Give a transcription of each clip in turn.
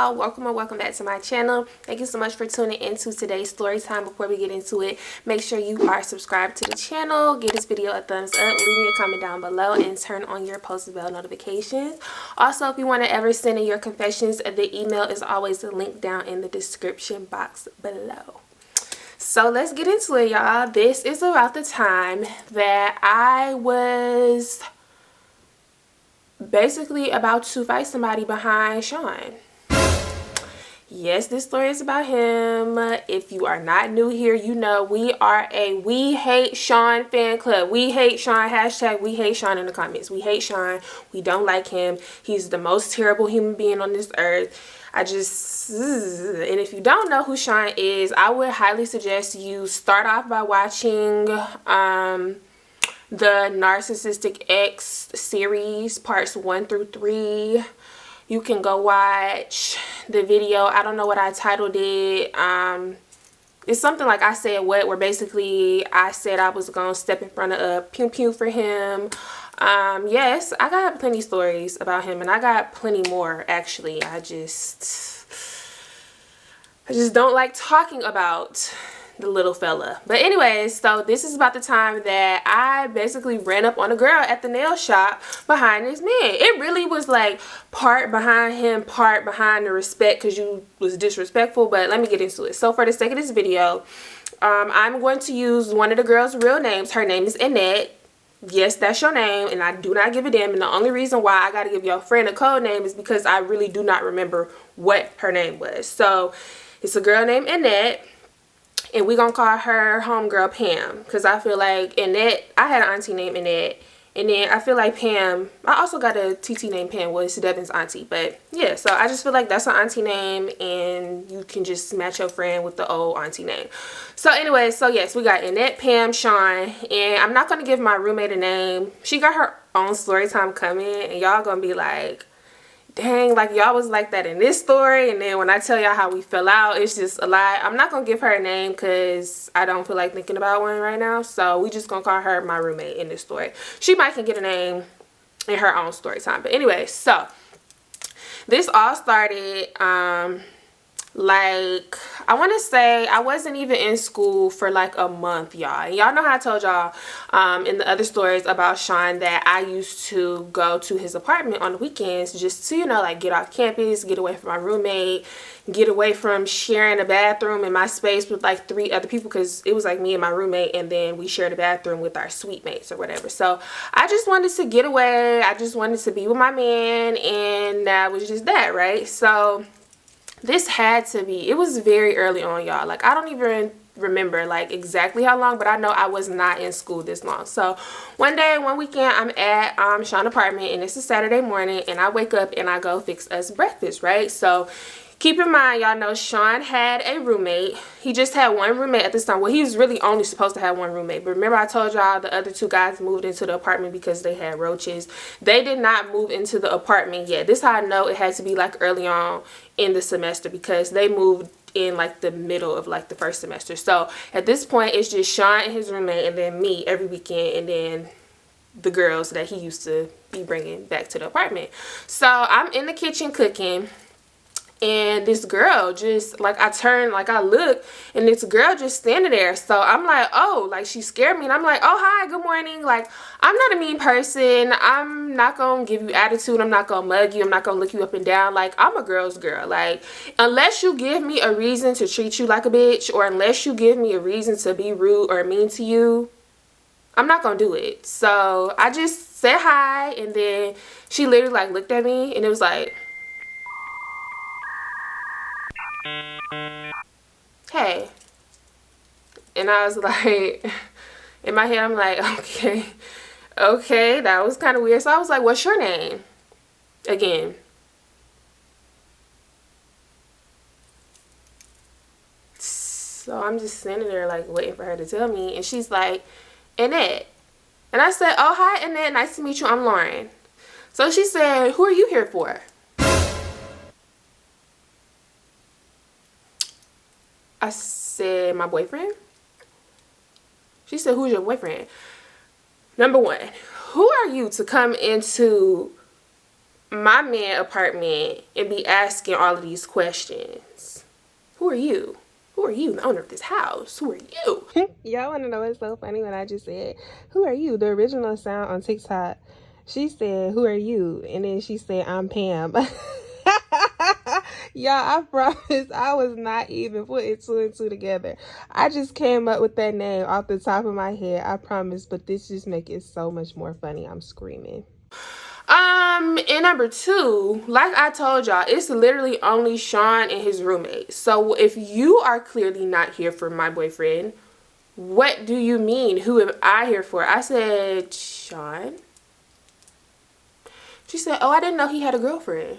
y'all, welcome or welcome back to my channel. Thank you so much for tuning into today's story time. Before we get into it, make sure you are subscribed to the channel, give this video a thumbs up, leave me a comment down below, and turn on your post bell notifications. Also, if you want to ever send in your confessions, the email is always linked down in the description box below. So let's get into it, y'all. This is about the time that I was basically about to fight somebody behind Sean. Yes, this story is about him. If you are not new here, you know we are a We Hate Sean fan club. We hate Sean, hashtag we hate Sean in the comments. We hate Sean. We don't like him. He's the most terrible human being on this earth. And if you don't know who Sean is, I would highly suggest you start off by watching the Narcissistic Ex series, parts 1 through 3. You can go watch the video. I don't know what I titled it. It's something like I Said What, where basically I said I was going to step in front of a pew pew for him. Yes, I got plenty stories about him, and I got plenty more, actually. I just don't like talking about the little fella. But anyways, so this is about the time that I basically ran up on a girl at the nail shop behind this man. It really was like part behind him, part behind the respect, because you was disrespectful. But let me get into it. So for the sake of this video, I'm going to use one of the girl's real names. Her name is Annette. Yes, that's your name, and I do not give a damn. And the only reason why I got to give your friend a code name is because I really do not remember what her name was. So it's a girl named Annette. And we're going to call her homegirl Pam. Because I feel like Annette, I had an auntie named Annette. And then I feel like Pam, I also got a TT named Pam. Well, it's Devin's auntie. But yeah, so I just feel like that's an auntie name. And you can just match your friend with the old auntie name. So anyway, so yes, we got Annette, Pam, Sean. And I'm not going to give my roommate a name. She got her own story time coming. And y'all going to be like, dang, like y'all was like that in this story, and then when I tell y'all how we fell out, it's just a lie. I'm not gonna give her a name because I don't feel like thinking about one right now, so we just gonna call her my roommate in this story. She might can get a name in her own story time. But anyway, so this all started like, I want to say I wasn't even in school for like a month, y'all. And y'all know how I told y'all in the other stories about Sean that I used to go to his apartment on the weekends just to, you know, like get off campus, get away from my roommate, get away from sharing a bathroom in my space with like 3 other people, because it was like me and my roommate, and then we shared a bathroom with our suite mates or whatever. So I just wanted to get away. I just wanted to be with my man, and that was just that, right? So this had to be, it was very early on, y'all. Like, I don't even remember like exactly how long, but I know I was not in school this long. So one weekend, I'm at Sean's apartment, and it's a Saturday morning, and I wake up and I go fix us breakfast, right? So keep in mind, y'all know Sean had a roommate. He just had one roommate at this time. Well, he was really only supposed to have one roommate. But remember I told y'all the other 2 guys moved into the apartment because they had roaches. They did not move into the apartment yet. This is how I know it had to be like early on in the semester, because they moved in like the middle of like the first semester. So at this point, it's just Sean and his roommate, and then me every weekend, and then the girls that he used to be bringing back to the apartment. So I'm in the kitchen cooking, and this girl just, like, I turn, like, I look, and this girl just standing there. So I'm like, oh, like, she scared me. And I'm like, oh, hi, good morning. Like, I'm not a mean person. I'm not going to give you attitude. I'm not going to mug you. I'm not going to look you up and down. Like, I'm a girl's girl. Like, unless you give me a reason to treat you like a bitch, or unless you give me a reason to be rude or mean to you, I'm not going to do it. So I just said hi, and then she literally, like, looked at me, and it was like, hey. And I was like, in my head, I'm like, okay, that was kind of weird. So I was like, what's your name? Again. So I'm just standing there like waiting for her to tell me, and she's like, Annette. And I said, oh, hi, Annette, nice to meet you, I'm Lauren. So she said, who are you here for? I said, my boyfriend. She said, who's your boyfriend? Number one, who are you to come into my man apartment and be asking all of these questions. Who are you? Who are you, the owner of this house? Who are you? Y'all want to know what's so funny when I just said, who are you? The original sound on TikTok, she said, who are you? And then she said, I'm Pam. Y'all, I promise I was not even putting two and two together. I just came up with that name off the top of my head, I promise. But this just makes it so much more funny. I'm screaming. And number two, like I told y'all, it's literally only Sean and his roommate. So if you are clearly not here for my boyfriend, what do you mean? Who am I here for? I said, Sean. She said, oh, I didn't know he had a girlfriend.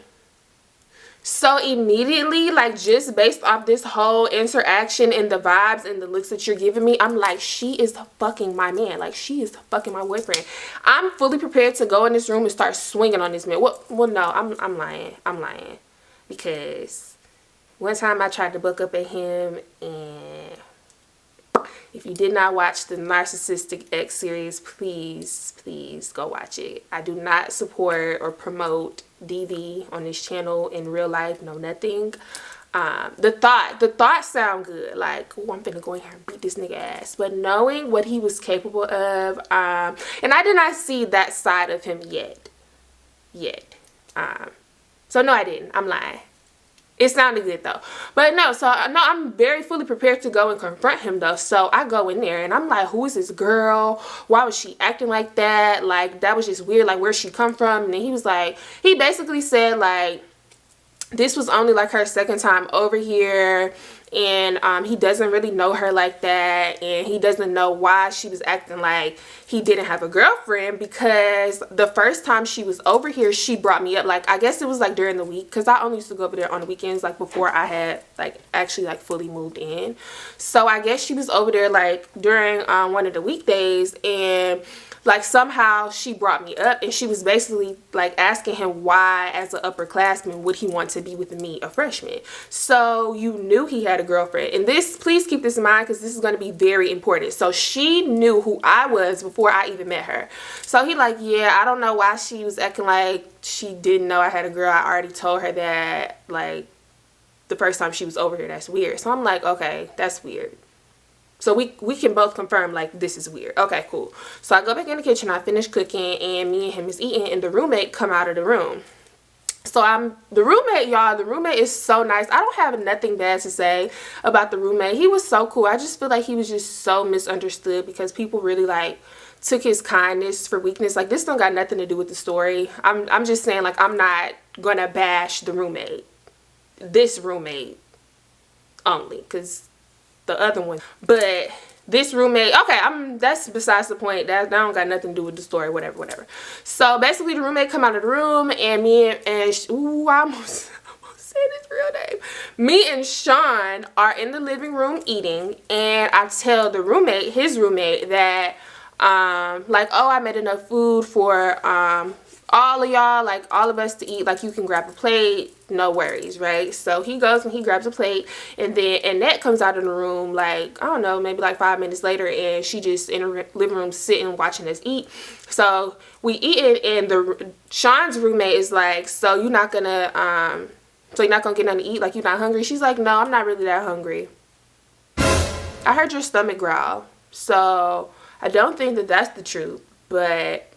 So immediately, like, just based off this whole interaction and the vibes and the looks that you're giving me, I'm like, she is fucking my man. Like, she is fucking my boyfriend. I'm fully prepared to go in this room and start swinging on this man. Well, no, I'm lying. I'm lying. Because one time I tried to book up at him, and if you did not watch the Narcissistic X series, please go watch it. I do not support or promote DV on this channel in real life. No, nothing. The thought sound good. Like, oh, I'm finna go in here and beat this nigga ass. But knowing what he was capable of, and I did not see that side of him yet. So no, I didn't. I'm lying. It sounded good though. But no, so no, I'm very fully prepared to go and confront him though. So I go in there and I'm like, who is this girl? Why was she acting like that? Like, that was just weird. Like, where'd she come from? And then he was like, he basically said like, this was only like her second time over here, and he doesn't really know her like that, and he doesn't know why she was acting like he didn't have a girlfriend, because the first time she was over here, she brought me up, like, I guess it was like during the week, because I only used to go over there on the weekends, like before I had like actually like fully moved in. So I guess she was over there like during one of the weekdays, and like somehow she brought me up, and she was basically like asking him why as an upperclassman would he want to be with me, a freshman. So you knew he had a girlfriend, and this, please keep this in mind because this is going to be very important. So she knew who I was before I even met her. So he like, yeah, I don't know why she was acting like she didn't know I had a girl. I already told her that like the first time she was over here. That's weird. So I'm like, okay, that's weird. So we can both confirm, like, this is weird. Okay, cool. So I go back in the kitchen, I finish cooking, and me and him is eating, and the roommate come out of the room. So the roommate, y'all, the roommate is so nice. I don't have nothing bad to say about the roommate. He was so cool. I just feel like he was just so misunderstood because people really, like, took his kindness for weakness. Like, this don't got nothing to do with the story. I'm just saying, like, I'm not gonna bash the roommate. This roommate only, because the other one, but this roommate, okay, that's besides the point. That don't got nothing to do with the story, whatever. So basically the roommate come out of the room, and ooh, I almost said his real name. Me and Sean are in the living room eating, and I tell the roommate, his roommate, that like, oh, I made enough food for all of y'all, like all of us to eat, like you can grab a plate, no worries, right? So he goes and he grabs a plate, and then Annette comes out of the room, like, I don't know, maybe like 5 minutes later, and she just in the living room sitting watching us eat. So we eat it, and Sean's roommate is like, so you're not gonna get nothing to eat, like you're not hungry? She's like, no, I'm not really that hungry. I heard your stomach growl, so I don't think that that's the truth, but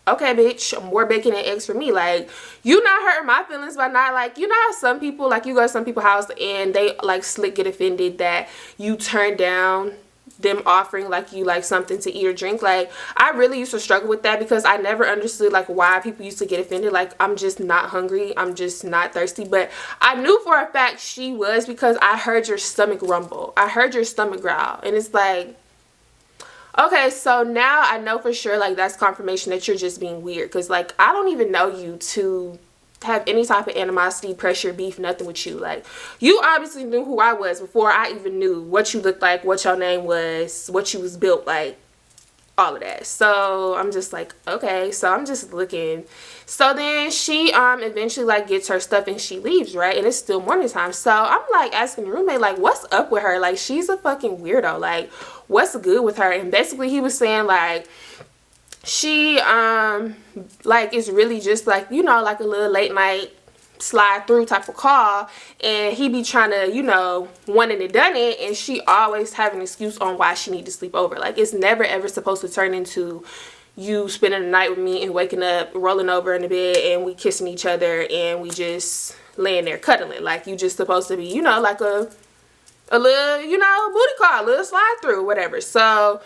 okay, bitch, more bacon and eggs for me. Like, you not hurting my feelings by not, like, you know how some people, like, you go to some people's house and they, like, slick get offended that you turn down them offering, like, you, like, something to eat or drink. Like, I really used to struggle with that because I never understood, like, why people used to get offended. Like, I'm just not hungry. I'm just not thirsty. But I knew for a fact she was, because I heard your stomach rumble. I heard your stomach growl. And it's like, okay, so now I know for sure, like, that's confirmation that you're just being weird. Because, like, I don't even know you to have any type of animosity, pressure, beef, nothing with you. Like, you obviously knew who I was before I even knew what you looked like, what your name was, what you was built like, all of that. So I'm just like, okay. So I'm just looking. So then she eventually, like, gets her stuff and she leaves, right? And it's still morning time. So I'm, like, asking the roommate, like, what's up with her? Like, she's a fucking weirdo. Like, what's good with her? And basically he was saying, like, she like is really just like, you know, like a little late night slide through type of call, and he be trying to, you know, wanting it done it, and she always have an excuse on why she need to sleep over. Like, it's never ever supposed to turn into you spending the night with me and waking up, rolling over in the bed, and we kissing each other and we just laying there cuddling. Like, you just supposed to be, you know, like a little, you know, booty call, a little slide through, whatever. So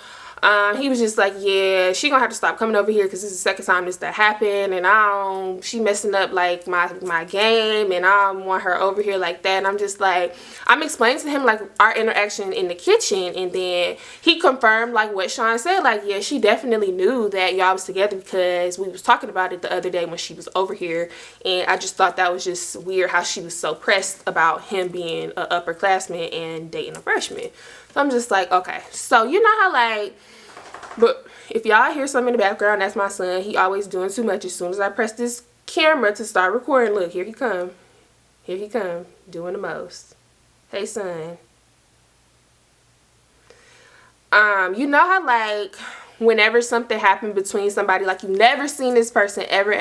he was just like, yeah, she gonna have to stop coming over here because this is the second time this that happened, and she messing up like my game, and I don't want her over here like that. And I'm just like, I'm explaining to him like our interaction in the kitchen, and then he confirmed like what Sean said, like, yeah, she definitely knew that y'all was together because we was talking about it the other day when she was over here. And I just thought that was just weird how she was so pressed about him being an upperclassman and dating a freshman. So I'm just like, okay. So you know how like, but if y'all hear something in the background, that's my son. He always doing too much. As soon as I press this camera to start recording, look, here he come. Here he come, doing the most. Hey, son. You know how like whenever something happened between somebody, like you never seen this person ever,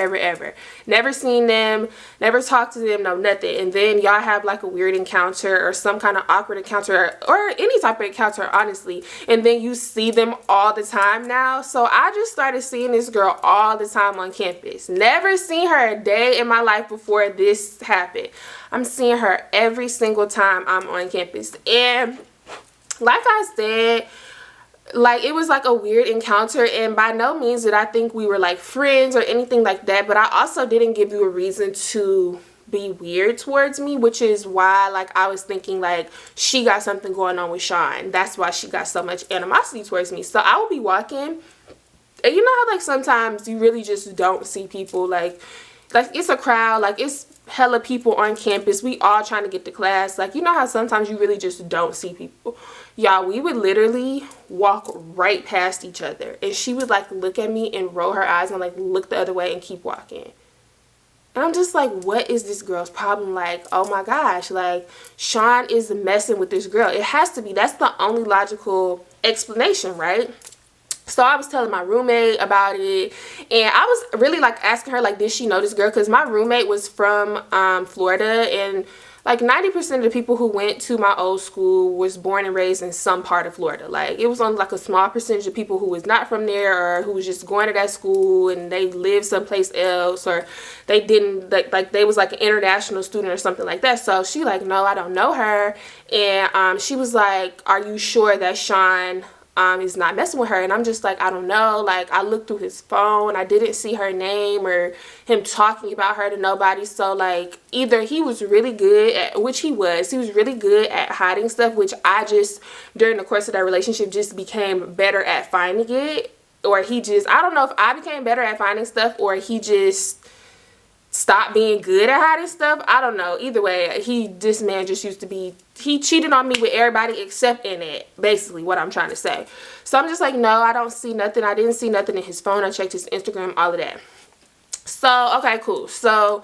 never seen them, never talked to them, no nothing, and then y'all have like a weird encounter or some kind of awkward encounter or any type of encounter, honestly, and then you see them all the time now. So I just started seeing this girl all the time on campus. Never seen her a day in my life before this happened. I'm seeing her every single time I'm on campus, and like I said, like, it was like a weird encounter, and by no means did I think we were like friends or anything like that, but I also didn't give you a reason to be weird towards me, which is why like I was thinking like she got something going on with Sean. That's why she got so much animosity towards me. So I would be walking, and you know how like sometimes you really just don't see people, like it's a crowd, like it's hella people on campus, we all trying to get to class, like you know how sometimes you really just don't see people. Y'all, we would literally walk right past each other, and she would like look at me and roll her eyes and like look the other way and keep walking. And I'm just like, what is this girl's problem? Like, oh my gosh, like Sean is messing with this girl. It has to be. That's the only logical explanation, right? So I was telling my roommate about it, and I was really like asking her like, did she know this girl? Because my roommate was from Florida, and like 90% of the people who went to my old school was born and raised in some part of Florida. Like, it was only like a small percentage of people who was not from there, or who was just going to that school and they lived someplace else, or they didn't, like they was like an international student or something like that. So she like, no, I don't know her. And she was like, are you sure that Sean is not messing with her? And I'm just like, I don't know. Like, I looked through his phone, I didn't see her name or him talking about her to nobody. So like, either he was really good at, which he was really good at hiding stuff, which I just during the course of that relationship just became better at finding it, or he just, I don't know if I became better at finding stuff or he just stopped being good at hiding stuff. I don't know. Either way, this man just used to be, he cheated on me with everybody except in it, basically what I'm trying to say. So I'm just like, no, I don't see nothing. I didn't see nothing in his phone. I checked his Instagram, all of that. So okay, cool. So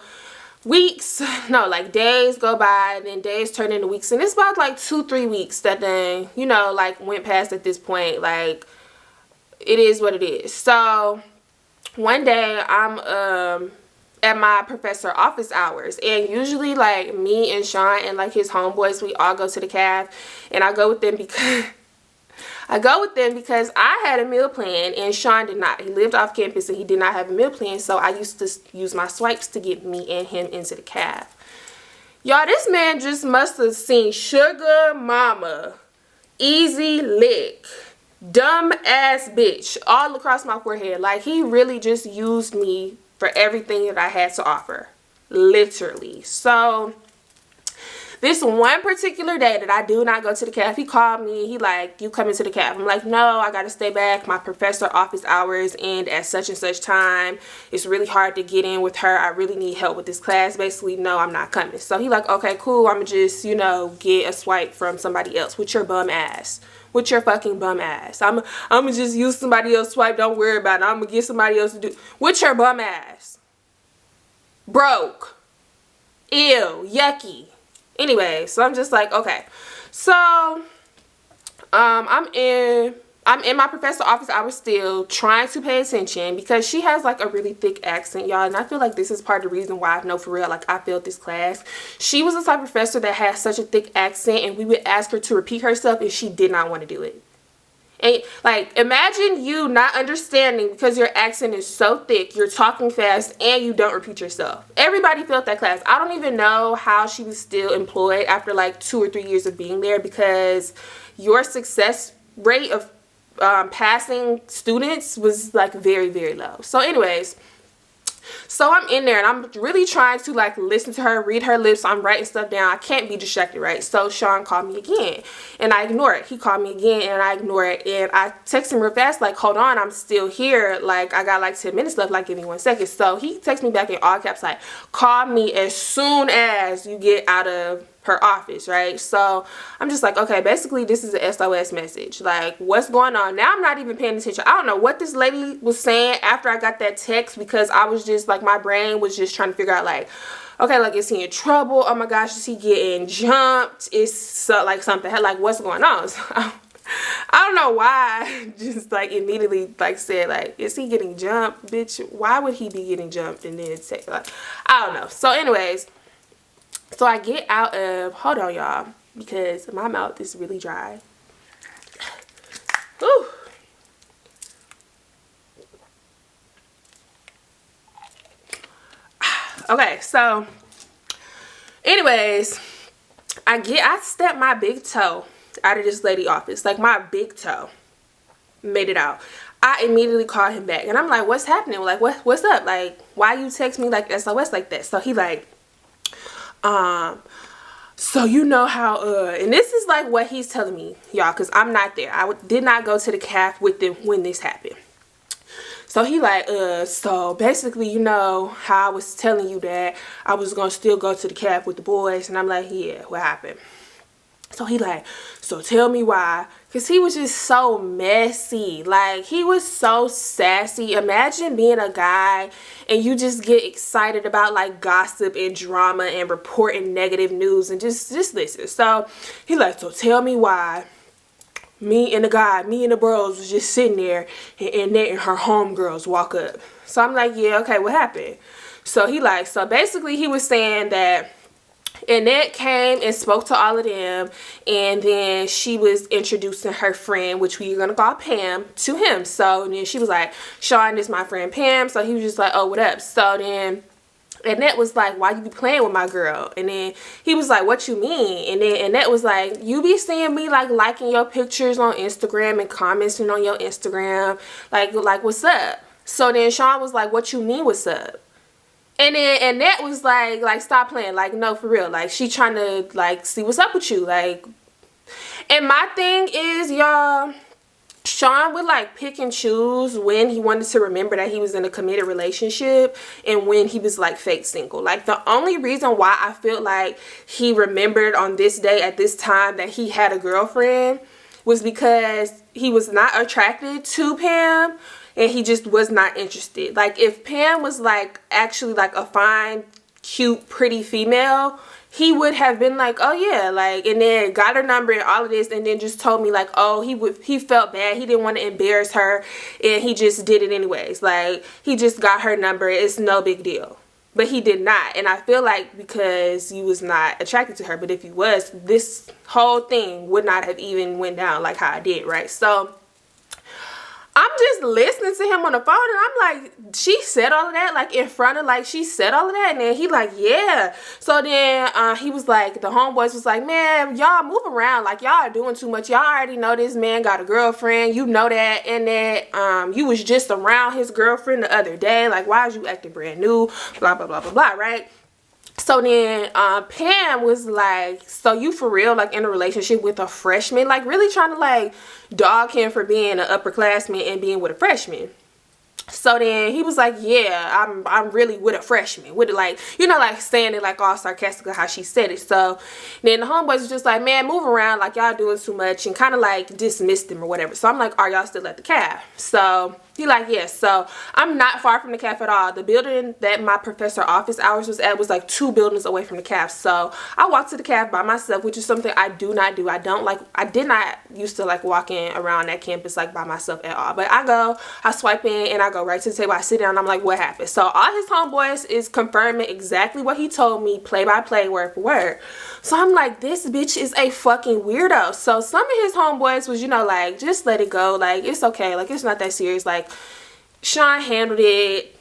weeks, no, like days go by, and then days turn into weeks, and it's about like 2-3 weeks that then, you know, like went past at this point. Like, it is what it is. So one day I'm at my professor office hours, and usually like me and Sean and like his homeboys, we all go to the caf, and I go with them because I had a meal plan and Sean did not. He lived off campus and he did not have a meal plan, so I used to use my swipes to get me and him into the caf. Y'all, this man just must have seen Sugar Mama, Easy Lick, Dumb Ass Bitch all across my forehead. Like, he really just used me for everything that I had to offer, literally. So this one particular day that I do not go to the caf, he called me. He like, you coming to the caf? I'm like, no, I gotta stay back. My professor office hours end at such and such time. It's really hard to get in with her. I really need help with this class. Basically, no, I'm not coming. So he like, okay, cool. I'm just, you know, get a swipe from somebody else with your bum ass. With your fucking bum ass. I'm gonna just use somebody else's swipe. Don't worry about it. I'm gonna get somebody else to do. With your bum ass. Broke. Ew. Yucky. Anyway, so I'm just like, okay. So, I'm in I'm in my professor's office. I was still trying to pay attention because she has like a really thick accent, y'all. And I feel like this is part of the reason why I know for real, like I failed this class. She was the type of professor that has such a thick accent, and we would ask her to repeat herself and she did not want to do it. And like, imagine you not understanding because your accent is so thick, you're talking fast, and you don't repeat yourself. Everybody failed that class. I don't even know how she was still employed after like 2 or 3 years of being there, because your success rate of passing students was like very, very low. So anyways, so I'm in there and I'm really trying to like listen to her, read her lips. I'm writing stuff down. I can't be distracted, right? So Sean called me again and I ignore it. He called me again and I ignore it. And I text him real fast, like, hold on, I'm still here. Like, I got like 10 minutes left. Like, give me 1 second. So he texts me back in all caps, like, call me as soon as you get out of her office, right? So I'm just like, okay, basically this is an SOS message. Like, what's going on? Now I'm not even paying attention. I don't know what this lady was saying after I got that text, because I was just like, my brain was just trying to figure out like, okay, like, is he in trouble? Oh my gosh, is he getting jumped? Is so, like something, like, what's going on? So, I don't know why I just like immediately like said like, is he getting jumped? Bitch, why would he be getting jumped? And then say like, I don't know. So anyways, so I get out of, hold on y'all, because my mouth is really dry. Whew. Okay, so anyways, I stepped my big toe out of this lady office, like my big toe, made it out. I immediately called him back and I'm like, what's happening? Like, what's up? Like, why you text me like SOS like that? So he like, so you know how, and this is like what he's telling me, y'all, because I'm not there. I did not go to the caf with them when this happened. So he like, so basically, you know how I was telling you that I was going to still go to the caf with the boys. And I'm like, yeah, what happened? So he like, so tell me why. Because he was just so messy. Like, he was so sassy. Imagine being a guy and you just get excited about like gossip and drama and reporting negative news and just listen. So he like, so tell me why me and the bros was just sitting there and Annette and her homegirls walk up. So I'm like, yeah, okay, what happened? So he like, so basically he was saying that Annette came and spoke to all of them, and then she was introducing her friend, which we're gonna call Pam, to him. So then she was like, Sean, this is my friend Pam. So he was just like, oh, what up? So then Annette was like, why you be playing with my girl? And then he was like, what you mean? And then Annette was like, you be seeing me like liking your pictures on Instagram and commenting on your Instagram, like what's up? So then Sean was like, what you mean what's up? And then Annette was like, stop playing. Like, no, for real. Like, she trying to, like, see what's up with you. Like, and my thing is, y'all, Sean would, like, pick and choose when he wanted to remember that he was in a committed relationship and when he was, like, fake single. Like, the only reason why I feel like he remembered on this day at this time that he had a girlfriend was because he was not attracted to Pam. And he just was not interested. Like, if Pam was, like, actually, like, a fine, cute, pretty female, he would have been like, oh, yeah, like, and then got her number and all of this, and then just told me, like, oh, he felt bad. He didn't want to embarrass her, and he just did it anyways. Like, he just got her number. It's no big deal. But he did not. And I feel like because he was not attracted to her, but if he was, this whole thing would not have even went down like how I did, right? So I'm just listening to him on the phone and I'm like, she said all of that, like in front of, like, she said all of that. And then he like, yeah. So then he was like, the homeboys was like, man, y'all move around. Like, y'all are doing too much. Y'all already know this man got a girlfriend. You know that. And then you was just around his girlfriend the other day. Like, why is you acting brand new? Blah, blah, blah, blah, blah, right? So then Pam was like, so you for real, like, in a relationship with a freshman? Like, really trying to, like, dog him for being an upperclassman and being with a freshman. So then he was like, yeah, I'm really with a freshman. With it, like, you know, like, saying it, like, all sarcastic how she said it. So then the homeboys was just like, man, move around. Like, y'all doing too much, and kind of, like, dismissed him or whatever. So I'm like, are y'all still at the caf? So He like, yes. So I'm not far from the calf at all. The building that my professor office hours was at was like 2 buildings away from the calf. So I walked to the calf by myself, which is something I do not do. I did not used to like walking around that campus like by myself at all. But I go, I swipe in, and I go right to the table. I sit down, and I'm like, what happened? So all his homeboys is confirming exactly what he told me, play by play, word for word. So I'm like, this bitch is a fucking weirdo. So some of his homeboys was, you know, like, just let it go. Like, it's okay. Like, it's not that serious. Like, Sean handled it.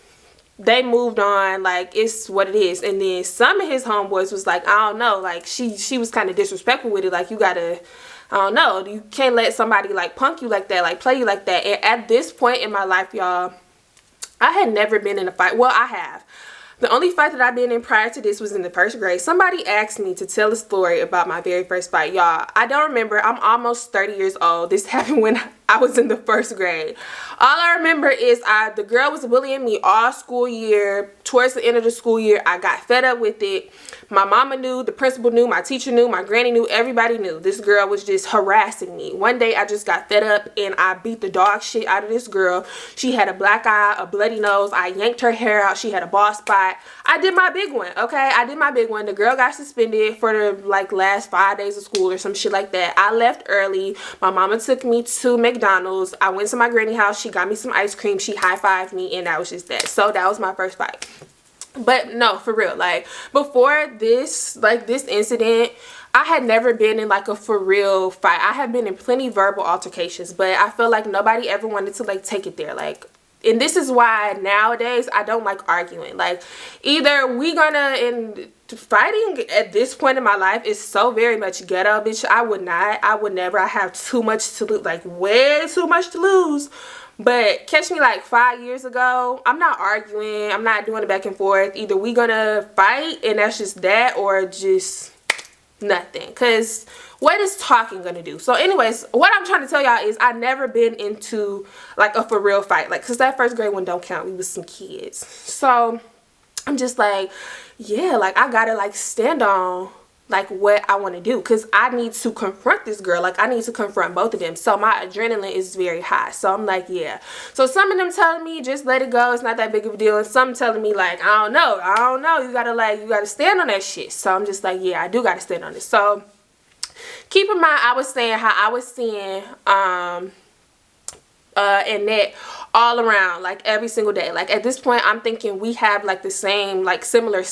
They moved on. Like, it's what it is. And then some of his homeboys was like, I don't know. Like, she was kind of disrespectful with it. Like, you gotta, I don't know. You can't let somebody, like, punk you like that. Like, play you like that. And at this point in my life, y'all, I had never been in a fight. Well, I have. The only fight that I've been in prior to this was in the 1st grade. Somebody asked me to tell a story about my very first fight. Y'all, I don't remember. I'm almost 30 years old. This happened when I was in the 1st grade. All I remember is the girl was bullying me all school year. Towards the end of the school year, I got fed up with it. My mama knew, the principal knew, my teacher knew, my granny knew, everybody knew. This girl was just harassing me. One day I just got fed up and I beat the dog shit out of this girl. She had a black eye, a bloody nose. I yanked her hair out. She had a bald spot. I did my big one, okay? I did my big one. The girl got suspended for the like last 5 days of school or some shit like that. I left early. My mama took me to McDonald's. I went to my granny house. She got me some ice cream. She high-fived me, and that was just that. So that was my first fight. But no, for real, like before this, like this incident, I had never been in like a for real fight. I have been in plenty verbal altercations, but I feel like nobody ever wanted to like take it there. Like, and this is why nowadays I don't like arguing. Like, either we gonna, and fighting at this point in my life is so very much ghetto, bitch. I would never. I have too much to lose, like way too much to lose. But catch me like 5 years ago, I'm not arguing. I'm not doing it back and forth. Either we gonna fight and that's just that, or just nothing. Because what is talking gonna do? So anyways, what I'm trying to tell y'all is I've never been into like a for real fight. Like, because that 1st grade one don't count. We was some kids. So I'm just like, yeah, like I gotta like stand on like what I want to do, because I need to confront this girl. Like, I need to confront both of them. So my adrenaline is very high. So I'm like, yeah. So some of them telling me just let it go, it's not that big of a deal, and some telling me like, I don't know, you gotta stand on that shit. So I'm just like, yeah, I do gotta stand on it. So keep in mind, I was saying how I was seeing Annette all around, like every single day. Like at this point, I'm thinking we have like the same, like similar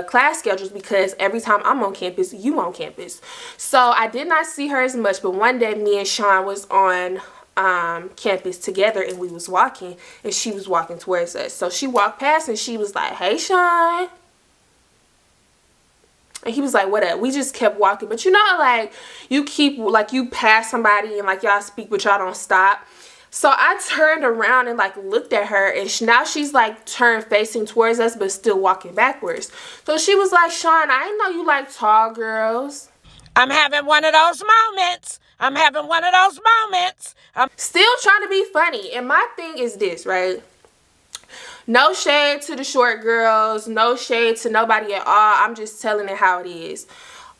class schedules, because every time I'm on campus, you on campus. So I did not see her as much, but one day me and Sean was on campus together, and we was walking, and she was walking towards us. So she walked past, and she was like, hey Sean. And he was like, what up? We just kept walking. But you know, like you keep, like you pass somebody and like y'all speak, but y'all don't stop. So I turned around and like looked at her, and now she's like turned facing towards us but still walking backwards. So she was like, Sean, I didn't know you like tall girls. I'm having one of those moments. I'm still trying to be funny. And my thing is this, right? No shade to the short girls, no shade to nobody at all. I'm just telling it how it is.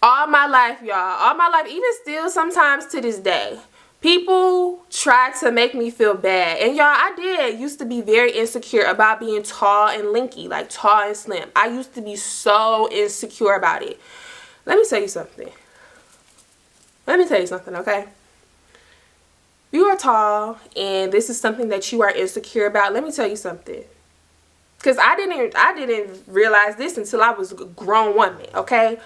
All my life, y'all, all my life, even still sometimes to this day, people try to make me feel bad. And y'all, I used to be very insecure about being tall and lanky, like tall and slim. I used to be so insecure about it. Let me tell you something. Okay? You are tall and this is something that you are insecure about. Let me tell you something. Because I didn't realize this until I was a grown woman, okay?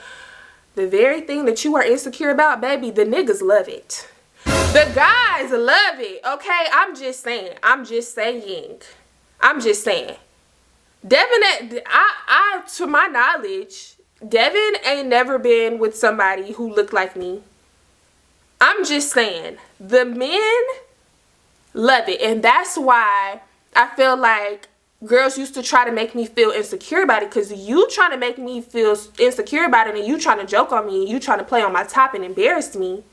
The very thing that you are insecure about, baby, the niggas love it. The guys love it, okay? I'm just saying. Devin, to my knowledge, Devin ain't never been with somebody who looked like me. I'm just saying. The men love it. And that's why I feel like girls used to try to make me feel insecure about it, because you trying to make me feel insecure about it, and you trying to joke on me, and you trying to play on my top and embarrass me.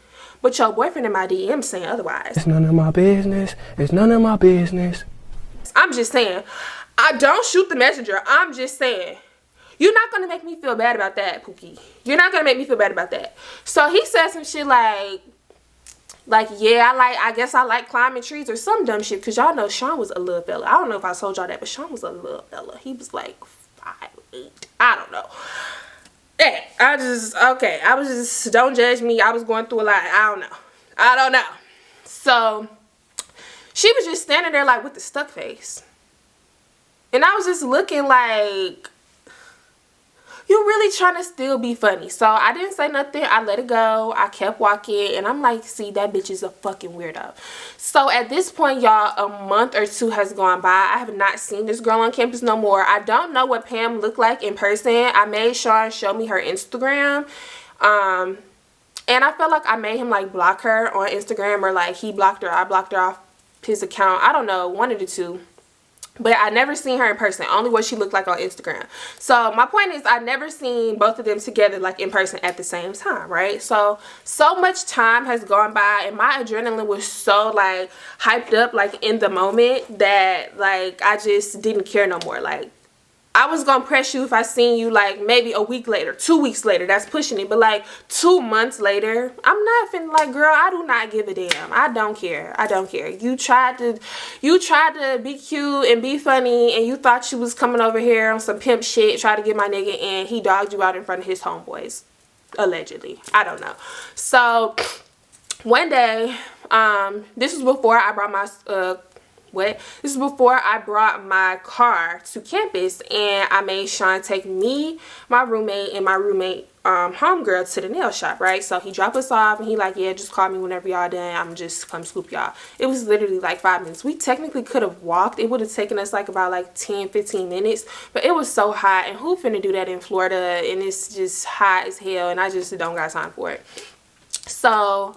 But your boyfriend in my DM saying otherwise. It's none of my business. It's none of my business. I'm just saying. I don't shoot the messenger. I'm just saying. You're not going to make me feel bad about that, Pookie. You're not going to make me feel bad about that. So he said some shit like, Like, yeah, I guess I like climbing trees or some dumb shit, because y'all know Sean was a little fella. I don't know if I told y'all that, but Sean was a little fella. He was like 5'8". I don't know. Hey, I was just, don't judge me. I was going through a lot. I don't know. So she was just standing there like with the stuck face. And I was just looking like, you really trying to still be funny. So I didn't say nothing. I let it go. I kept walking. And I'm like, see, that bitch is a fucking weirdo. So at this point, y'all, a month or two has gone by. I have not seen this girl on campus no more. I don't know what Pam looked like in person. I made Sean show me her Instagram. And I felt like I made him like block her on Instagram, or like he blocked her. I blocked her off his account. I don't know, one of the two. But I never seen her in person, only what she looked like on Instagram. So my point is, I never seen both of them together like in person at the same time, right? So much time has gone by, and my adrenaline was so like hyped up like in the moment that like I just didn't care no more. Like, I was gonna press you if I seen you like maybe a week later, 2 weeks later. That's pushing it. But like 2 months later, I'm not finna, like, girl, I do not give a damn. I don't care. I don't care. You tried to be cute and be funny, and you thought you was coming over here on some pimp shit, try to get my nigga, and he dogged you out in front of his homeboys. Allegedly. I don't know. So one day, this was before I brought my this is before I brought my car to campus, and I made Sean take me, my roommate, and my roommate homegirl to the nail shop, right? So he dropped us off, and he like, yeah, just call me whenever y'all done. I'm just come scoop y'all. It was literally like 5 minutes. We technically could have walked. It would have taken us like about like 10-15 minutes, but it was so hot, and who finna do that in Florida, and it's just hot as hell, and I just don't got time for it. So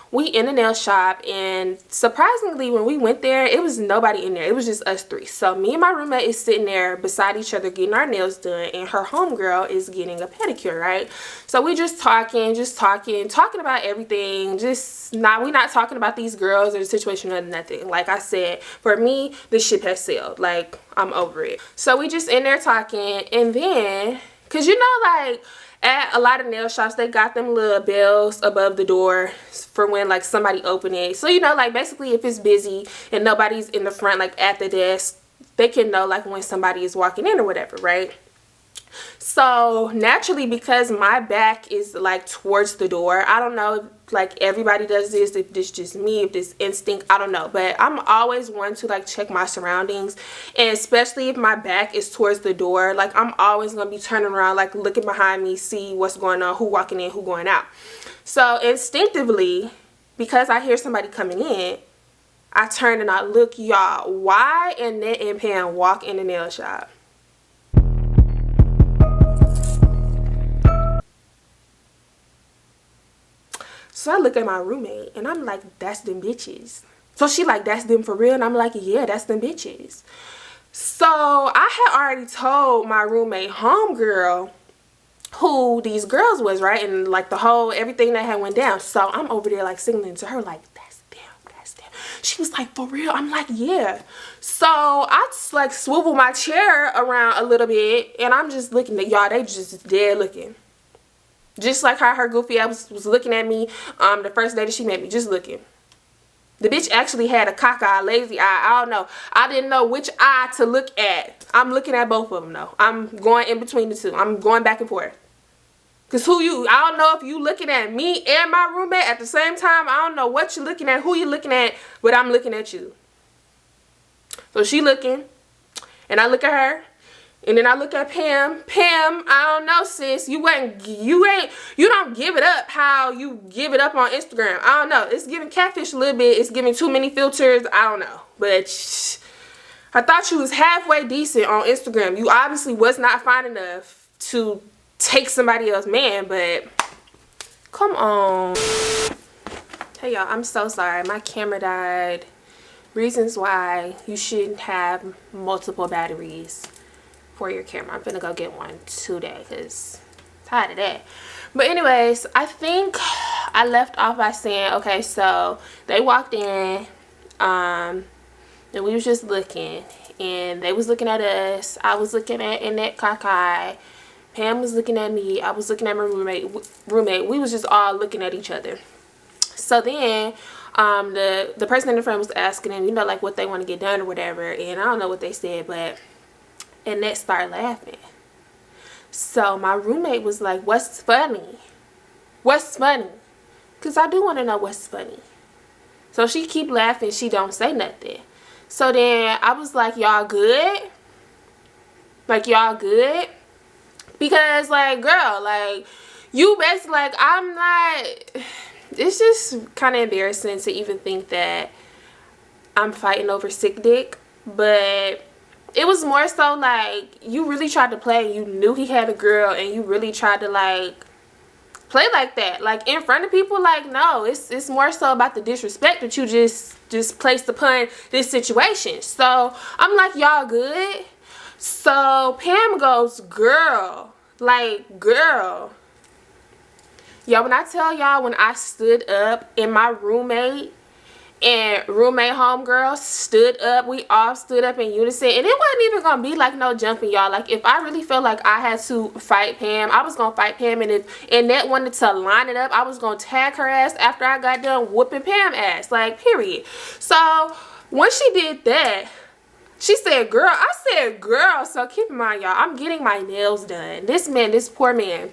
we in the nail shop, and surprisingly when we went there, it was nobody in there. It was just us three. So me and my roommate is sitting there beside each other getting our nails done, and her homegirl is getting a pedicure, right? So we just talking about everything. We're not talking about these girls or the situation or nothing. Like I said, for me, this ship has sailed. Like, I'm over it. So we just in there talking, and then, cause you know, like, at a lot of nail shops, they got them little bells above the door for when like somebody open it. So, you know, like basically if it's busy and nobody's in the front, like at the desk, they can know like when somebody is walking in or whatever, right? So naturally, because my back is like towards the door, I don't know if like everybody does this, if this just me, if this instinct, I don't know, but I'm always one to like check my surroundings, and especially if my back is towards the door, like I'm always gonna be turning around, like looking behind me, see what's going on, who walking in, who going out. So instinctively, because I hear somebody coming in, I turn and I look. Y'all, why Annette and Pam walk in the nail shop? So I look at my roommate, and I'm like, that's them bitches. So she like, that's them for real? And I'm like, yeah, that's them bitches. So I had already told my roommate homegirl who these girls was, right? And like the whole, everything that had went down. So I'm over there like signaling to her like, that's them, that's them. She was like, for real? I'm like, yeah. So I just like swivel my chair around a little bit, and I'm just looking at y'all. They just dead looking. Just like how her goofy ass was looking at me the first day that she met me, just looking. The bitch actually had a cockeyed, lazy eye. I don't know. I didn't know which eye to look at. I'm looking at both of them though. I'm going in between the two. I'm going back and forth. Cause I don't know if you looking at me and my roommate at the same time. I don't know what you're looking at, who you looking at, but I'm looking at you. So she looking, and I look at her. And then I look at Pam. Pam, I don't know, sis. You don't give it up how you give it up on Instagram. I don't know. It's giving catfish a little bit. It's giving too many filters. I don't know. But I thought you was halfway decent on Instagram. You obviously was not fine enough to take somebody else's man, but come on. Hey y'all, I'm so sorry. My camera died. Reasons why you shouldn't have multiple batteries for your camera. I'm gonna go get one today because I'm tired of that. But anyways, I think I left off by saying, okay, so they walked in, and we was just looking, and they was looking at us. I was looking at Annette cockeye. Pam was looking at me. I was looking at my roommate. We was just all looking at each other. So then the person in the front was asking them, you know, like what they want to get done or whatever, and I don't know what they said, but Annette started laughing. So my roommate was like, what's funny? What's funny? Because I do want to know what's funny. So she keep laughing, she don't say nothing. So then I was like, y'all good? Like, y'all good? Because, like, girl, like, you basically, like, I'm not, it's just kind of embarrassing to even think that I'm fighting over sick dick. But it was more so, like, you really tried to play. You knew he had a girl, and you really tried to, like, play like that, like in front of people. Like, no, it's more so about the disrespect that you just placed upon this situation. So I'm like, y'all good? So Pam goes, girl, like, girl, y'all, when I tell y'all, when I stood up and my roommate and roommate homegirl stood up, we all stood up in unison, and it wasn't even gonna be like no jumping, y'all. Like, if I really felt like I had to fight Pam, I was gonna fight Pam, and if Annette wanted to line it up, I was gonna tag her ass after I got done whooping Pam ass, like, period. So when she did that, she said, girl. I said, girl. So keep in mind, y'all, I'm getting my nails done. This man, this poor man,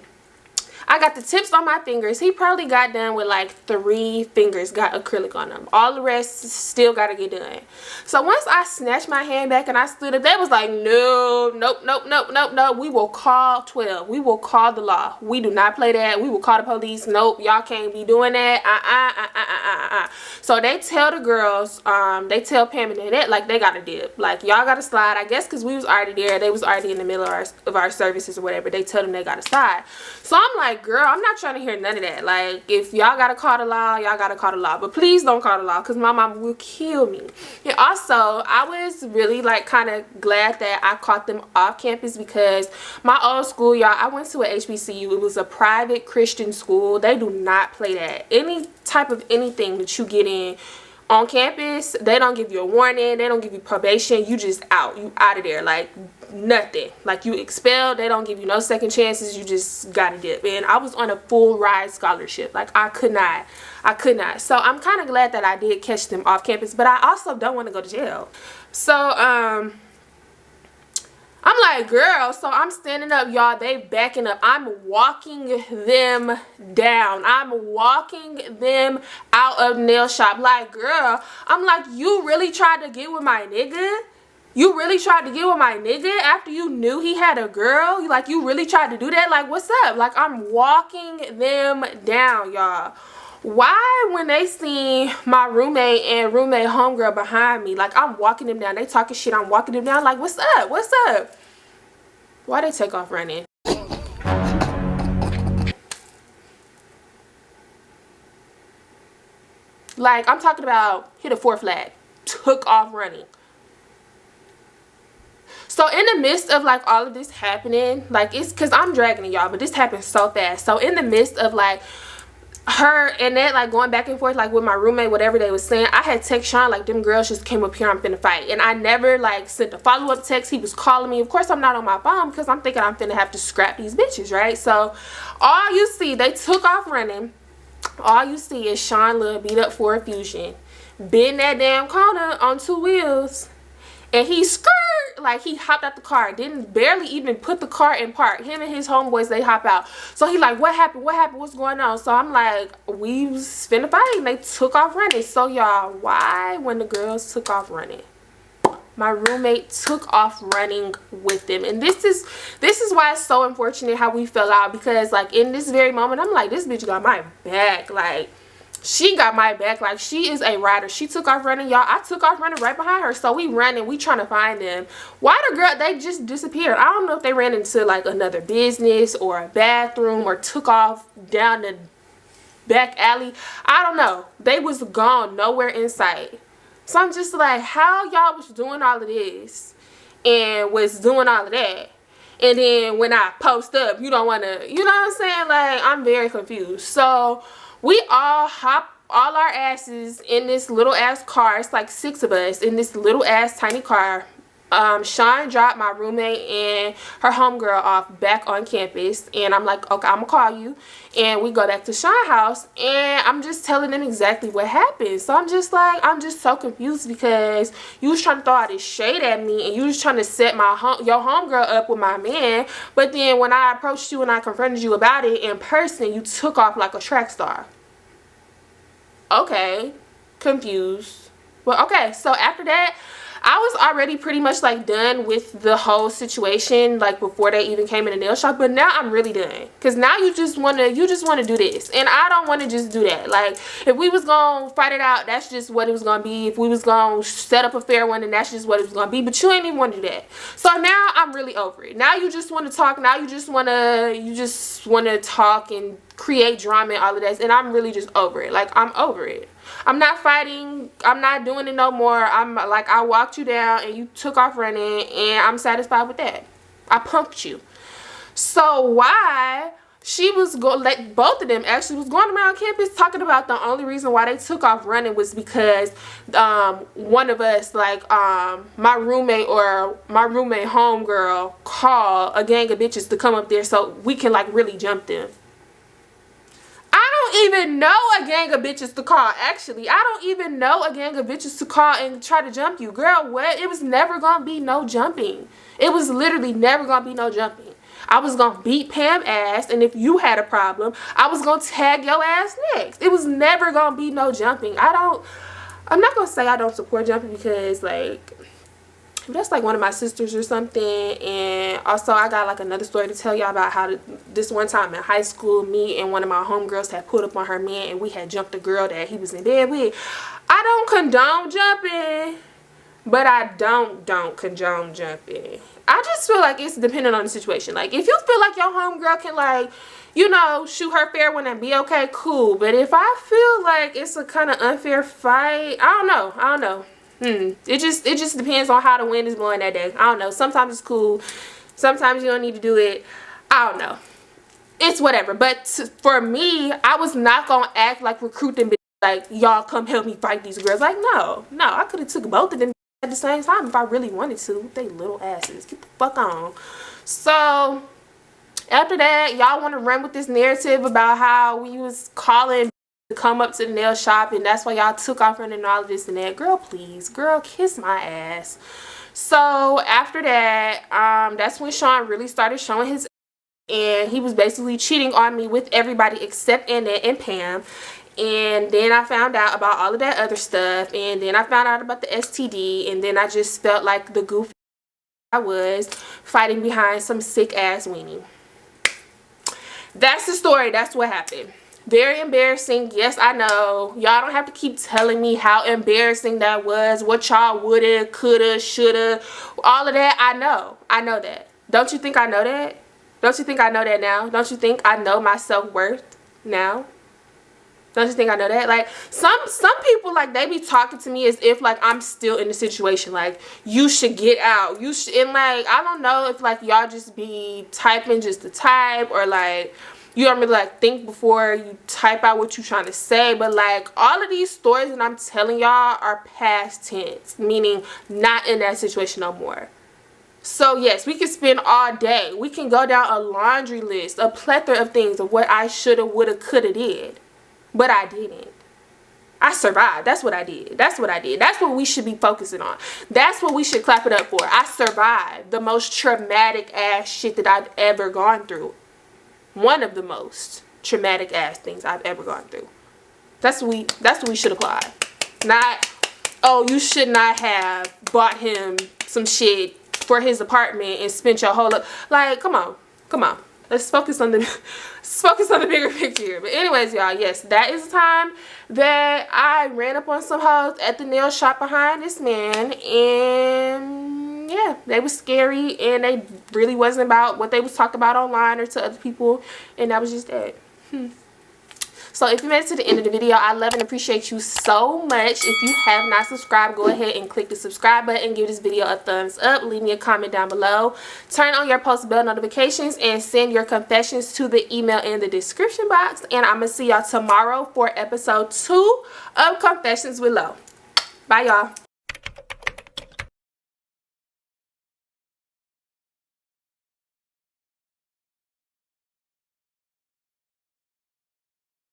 I got the tips on my fingers. He probably got done with like 3 fingers, got acrylic on them. All the rest still got to get done. So once I snatched my hand back and I stood up, they was like, no, nope, nope, nope, nope, nope. We will call 12. We will call the law. We do not play that. We will call the police. Nope, y'all can't be doing that. So they tell the girls, they tell Pam and Annette, like, they got to dip. Like, y'all got to slide. I guess because we was already there. They was already in the middle of our services or whatever. They tell them they got to slide. So I'm like, girl, I'm not trying to hear none of that. Like, if y'all gotta call the law, y'all gotta call the law, but please don't call the law, because my mom will kill me. And also, I was really, like, kind of glad that I caught them off campus, because my old school, y'all, I went to a HBCU. It was a private Christian school. They do not play that. Any type of anything that you get in on campus, they don't give you a warning, they don't give you probation, you just out, you out of there, like nothing, like you expelled. They don't give you no second chances, you just gotta dip. And I was on a full ride scholarship, like I could not. So I'm kind of glad that I did catch them off campus, but I also don't want to go to jail. So I'm like, girl, so I'm standing up, y'all, they backing up. I'm walking them down. I'm walking them out of Nailshop. Like, girl, I'm like, you really tried to get with my nigga? You really tried to get with my nigga after you knew he had a girl? Like, you really tried to do that? Like, what's up? Like, I'm walking them down, y'all. Why, when they see my roommate and roommate homegirl behind me, like, I'm walking them down, they talking shit, I'm walking them down, like, what's up? What's up? Why they take off running? Like, I'm talking about hit a 4 flag, took off running. So in the midst of like all of this happening, like, it's because I'm dragging it, y'all, but this happened so fast. So in the midst of like her and that, like, going back and forth, like, with my roommate, whatever they was saying, I had text Sean, like, them girls just came up here, I'm finna fight. And I never, like, sent a follow-up text. He was calling me. Of course, I'm not on my phone because I'm thinking I'm finna have to scrap these bitches, right? So all you see, they took off running. All you see is Sean Love beat up for a fusion, bend that damn corner on 2 wheels, and he skirt, like, he hopped out the car, didn't barely even put the car in park. Him and his homeboys, they hop out. So he like, what happened, what's going on? So I'm like, we was finna fight, and they took off running. So y'all, why, when the girls took off running, my roommate took off running with them? And this is why it's so unfortunate how we fell out, because like in this very moment, I'm like, this bitch got my back. Like, she got my back. Like, she is a rider. She took off running, y'all. I took off running right behind her. So we running, we trying to find them. Why the girl, they just disappeared. I don't know if they ran into like another business or a bathroom or took off down the back alley. I don't know. They was gone, nowhere in sight. So I'm just like, how y'all was doing all of this and was doing all of that, and then when I post up, you don't want to, you know what I'm saying? Like, I'm very confused. So we all hop all our asses in this little ass car. It's like 6 of us in this little ass tiny car. Sean dropped my roommate and her homegirl off back on campus, and I'm like, okay, I'm gonna call you, and we go back to Sean's house, and I'm just telling them exactly what happened. So I'm just like, I'm just so confused because you was trying to throw all this shade at me, and you was trying to set your homegirl up with my man, but then when I approached you and I confronted you about it in person, you took off like a track star. Okay, confused. Well, okay, so after that, I was already pretty much like done with the whole situation, like before they even came in the nail shop. But now I'm really done, because now you just want to do this, and I don't want to just do that. Like, if we was gonna fight it out, that's just what it was gonna be. If we was gonna set up a fair one, then that's just what it was gonna be. But you ain't even want to do that. So now I'm really over it. Now you just want to talk. Now you just want to talk and create drama and all of that, and I'm really just over it. Like, I'm over it. I'm not fighting. I'm not doing it no more. I'm like, I walked you down and you took off running, and I'm satisfied with that. I punked you. So why she was like, both of them actually was going around campus talking about the only reason why they took off running was because one of us, like my roommate homegirl, called a gang of bitches to come up there so we can like really jump them. I don't even know a gang of bitches to call. Actually, I don't even know a gang of bitches to call and try to jump you. Girl, what? It was never gonna be no jumping. It was literally never gonna be no jumping. I was gonna beat Pam ass, and if you had a problem, I was gonna tag your ass next. It was never gonna be no jumping. I'm not gonna say I don't support jumping, because like, that's like one of my sisters or something. And also, I got like another story to tell y'all about how this one time in high school, me and one of my homegirls had pulled up on her man, and we had jumped a girl that he was in bed with. I don't condone jumping, but I don't condone jumping. I just feel like it's dependent on the situation. Like, if you feel like your homegirl can, like, you know, shoot her fair one and be okay, cool. But if I feel like it's a kind of unfair fight, I don't know. It just depends on how the wind is blowing that day. I don't know. Sometimes it's cool. Sometimes you don't need to do it. I don't know. It's whatever. But for me, I was not gonna act like recruiting, like, y'all come help me fight these girls. Like, no. I could have took both of them at the same time if I really wanted to. They little asses. Get the fuck on. So after that, y'all want to run with this narrative about how we was calling to come up to the nail shop, and that's why y'all took off running all of this and that. Girl, please. Girl, kiss my ass. So after that, that's when Sean really started showing his, and he was basically cheating on me with everybody except Annette and Pam. And then I found out about all of that other stuff, and then I found out about the STD, and then I just felt like the goofy I was fighting behind some sick ass weenie. That's the story. That's what happened. Very embarrassing. Yes, I know. Y'all don't have to keep telling me how embarrassing that was, what y'all woulda, coulda, shoulda, all of that. I know that. Don't you think I know that? Don't you think I know that now? Don't you think I know my self-worth now? Don't you think I know that? Like, some people, like, they be talking to me as if, like, I'm still in the situation. Like, you should get out. You should, and, like, I don't know if, like, y'all just be typing just to type, or, like, you don't really, like, think before you type out what you're trying to say. But, like, all of these stories that I'm telling y'all are past tense, meaning not in that situation no more. So, yes, we can spend all day. We can go down a laundry list, a plethora of things of what I shoulda, woulda, coulda did. But I didn't. I survived. That's what I did. That's what I did. That's what we should be focusing on. That's what we should clap it up for. I survived the most traumatic ass shit that I've ever gone through. One of the most traumatic ass things I've ever gone through. That's what we should apply. Not, oh, you should not have bought him some shit for his apartment and spent your whole life. Like, come on. Let's focus on the bigger picture here. But anyways, y'all, yes, that is the time that I ran up on some hoes at the nail shop behind this man, and yeah, they was scary, and they really wasn't about what they was talking about online or to other people, and that was just it. So if you made it to the end of the video, I love and appreciate you so much. If you have not subscribed, go ahead and click the subscribe button. Give this video a thumbs up. Leave me a comment down below. Turn on your post bell notifications and send your confessions to the email in the description box. And I'm going to see y'all tomorrow for episode 2 of Confessions with Lo. Bye, y'all.